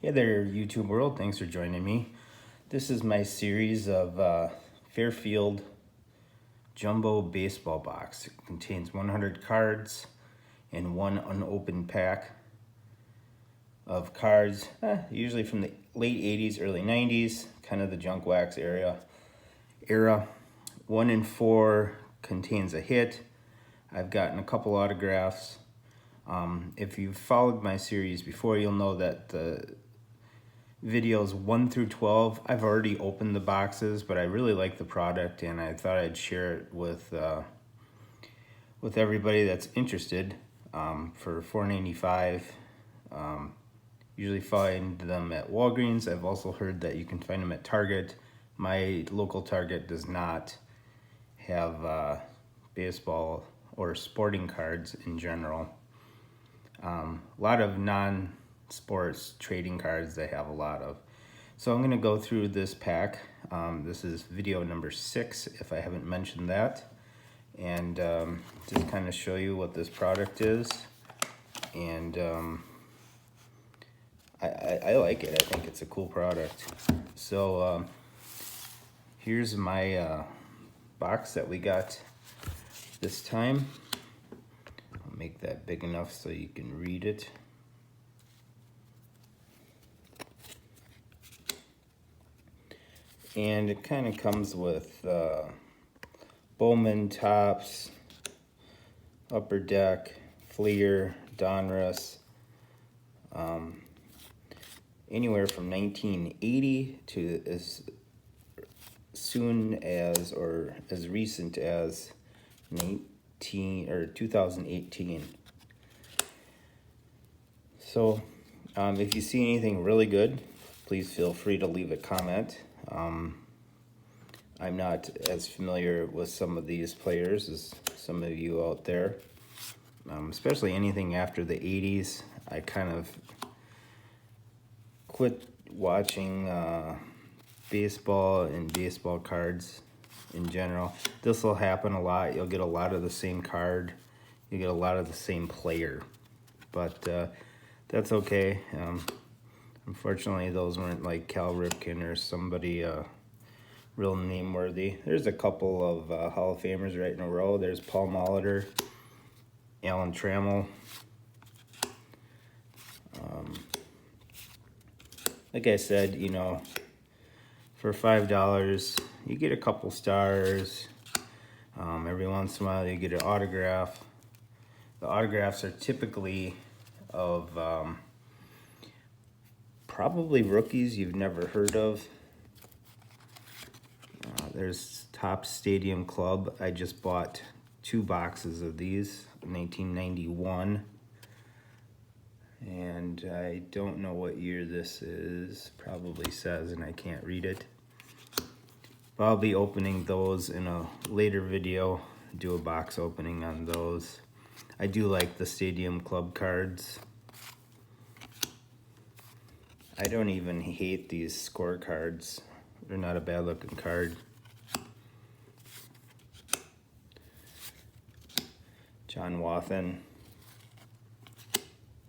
Hey there, YouTube world. Thanks for joining me. This is my series of Fairfield Jumbo Baseball Box. It contains 100 cards and one unopened pack of cards, usually from the late 80s, early 90s, kind of the junk wax era. 1 in 4 contains a hit. I've gotten a couple autographs. If you've followed my series before, you'll know that the videos 1 through 12, I've already opened the boxes, but I really like the product and I thought I'd share it with everybody that's interested for $4.95. Usually find them at Walgreens. I've also heard that you can find them at Target. My local Target does not have baseball or sporting cards in general. A lot of non-sports trading cards they have a lot of. So I'm going to go through this pack. This is video number 6, if I haven't mentioned that. And just kind of show you what this product is. And I like it. I think it's a cool product. So here's my box that we got this time. I'll make that big enough so you can read it. And it kind of comes with Bowman, Topps, Upper Deck, Fleer, Donruss, anywhere from 1980 to as soon as or as recent as 2018. So if you see anything really good, please feel free to leave a comment. I'm not as familiar with some of these players as some of you out there, especially anything after the 80s. I kind of quit watching baseball and baseball cards in general. This will happen a lot. You'll get a lot of the same card. You get a lot of the same player, but that's okay. Unfortunately, those weren't like Cal Ripken or somebody real name-worthy. There's a couple of Hall of Famers right in a row. There's Paul Molitor, Alan Trammell. Like I said, you know, for $5, you get a couple stars. Every once in a while, you get an autograph. The autographs are typically of probably rookies you've never heard of. There's Topps Stadium Club. I just bought 2 boxes of these in 1991. And I don't know what year this is. Probably says, and I can't read it. But I'll be opening those in a later video. Do a box opening on those. I do like the Stadium Club cards. I don't even hate these scorecards. They're not a bad looking card. John Wathan,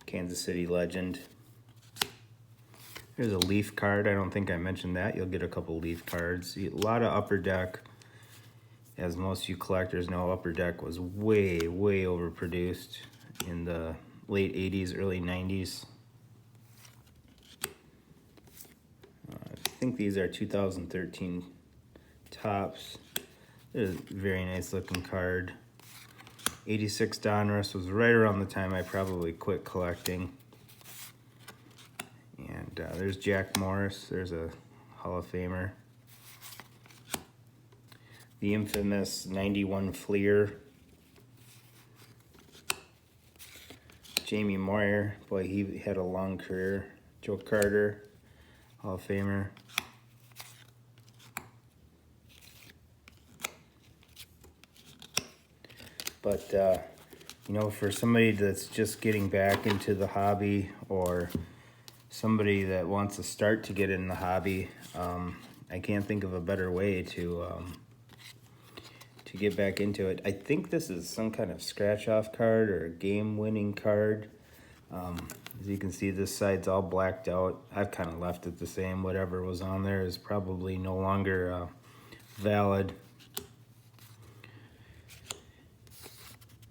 Kansas City legend. There's a Leaf card. I don't think I mentioned that. You'll get a couple Leaf cards. A lot of Upper Deck. As most of you collectors know, Upper Deck was way overproduced in the late 80s, early 90s. I think these are 2013 Topps. There's a very nice looking card. 86 Donruss was right around the time I probably quit collecting. And there's Jack Morris. There's a Hall of Famer. The infamous 91 Fleer. Jamie Moyer. Boy, he had a long career. Joe Carter, Hall of Famer. But, you know, for somebody that's just getting back into the hobby or somebody that wants to start to get in the hobby, I can't think of a better way to get back into it. I think this is some kind of scratch-off card or a game-winning card. As you can see, this side's all blacked out. I've kind of left it the same. Whatever was on there is probably no longer valid.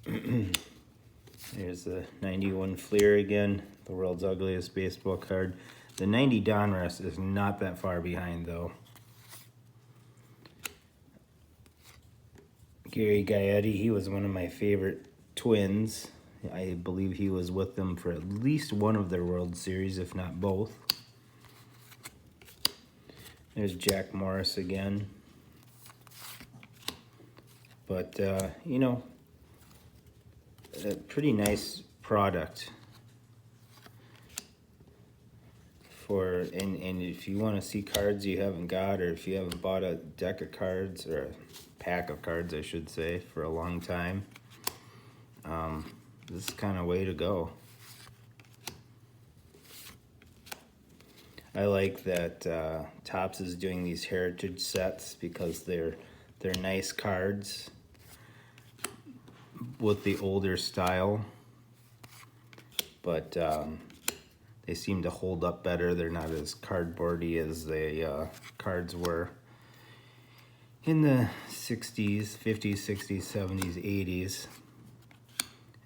There's the 91 Fleer again, the world's ugliest baseball card. The 90 Donruss is not that far behind though. Gary Gaetti, he was one of my favorite Twins. I believe he was with them for at least one of their World Series, if not both. There's Jack Morris again. But, you know, a pretty nice product. And if you want to see cards you haven't got, or if you haven't bought a deck of cards, or a pack of cards, I should say, for a long time, this is kind of way to go. I like that Topps is doing these heritage sets because they're nice cards with the older style, but they seem to hold up better. They're not as cardboardy as the cards were in the 60s, 50s, 60s, 70s, 80s.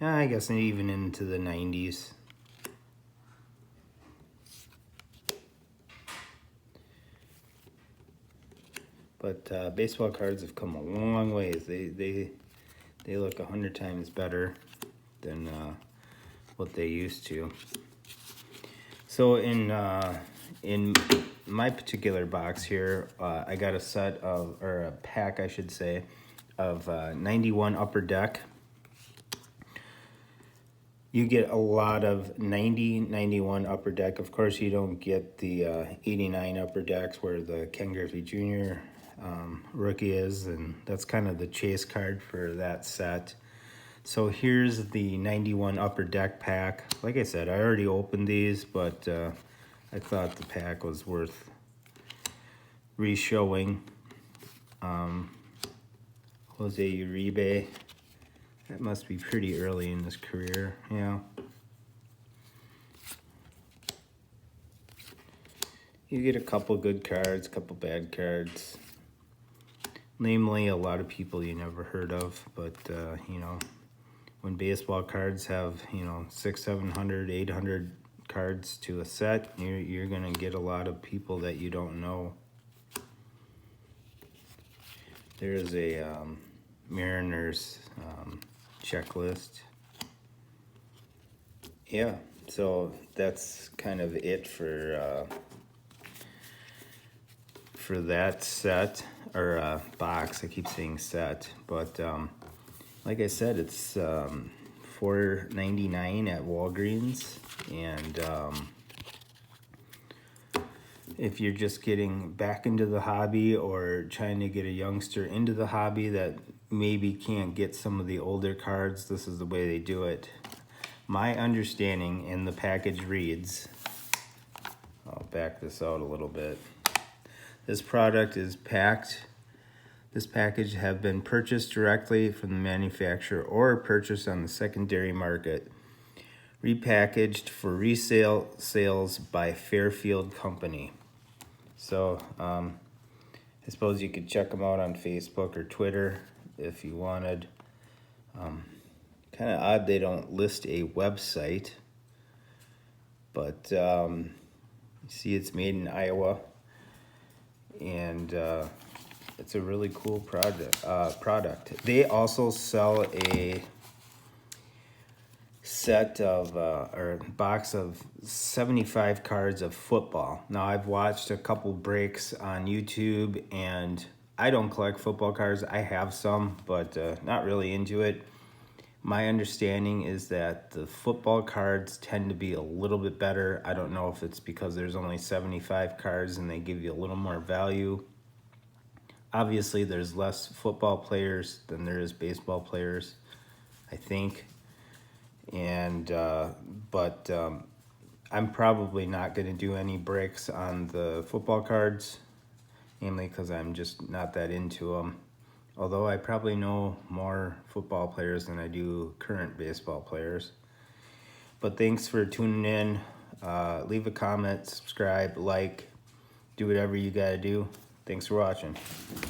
I guess even into the 90s. But baseball cards have come a long ways. They look 100 times better than what they used to. So in my particular box here, I got a set of, or a pack I should say, of 91 Upper Deck. You get a lot of 90, 91 Upper Deck. Of course, you don't get the 89 Upper Decks where the Ken Griffey Jr. Rookie is, and that's kind of the chase card for that set. So here's the 91 Upper Deck pack. Like I said, I already opened these, but I thought the pack was worth re-showing. Jose Uribe. That must be pretty early in his career, yeah. You get a couple good cards, a couple bad cards. Namely, a lot of people you never heard of, but, you know, when baseball cards have, you know, 600, 700, 800 cards to a set, you're going to get a lot of people that you don't know. There's a Mariners checklist. Yeah, so that's kind of it for that set, or box. I keep saying set, but like I said, it's $4.99 at Walgreens, and if you're just getting back into the hobby or trying to get a youngster into the hobby that maybe can't get some of the older cards, this is the way they do it. My understanding, and the package reads, I'll back this out a little bit. This product is packed. This package have been purchased directly from the manufacturer or purchased on the secondary market, repackaged for resale sales by Fairfield Company. So I suppose you could check them out on Facebook or Twitter if you wanted. Kind of odd they don't list a website, but you see it's made in Iowa, and it's a really cool product. They also sell a set of, or a box of 75 cards of football. Now, I've watched a couple breaks on YouTube, and I don't collect football cards. I have some, but not really into it. My understanding is that the football cards tend to be a little bit better. I don't know if it's because there's only 75 cards and they give you a little more value. Obviously, there's less football players than there is baseball players, I think. And but I'm probably not going to do any breaks on the football cards, mainly because I'm just not that into them. Although I probably know more football players than I do current baseball players. But thanks for tuning in. Leave a comment, subscribe, like, do whatever you gotta do. Thanks for watching.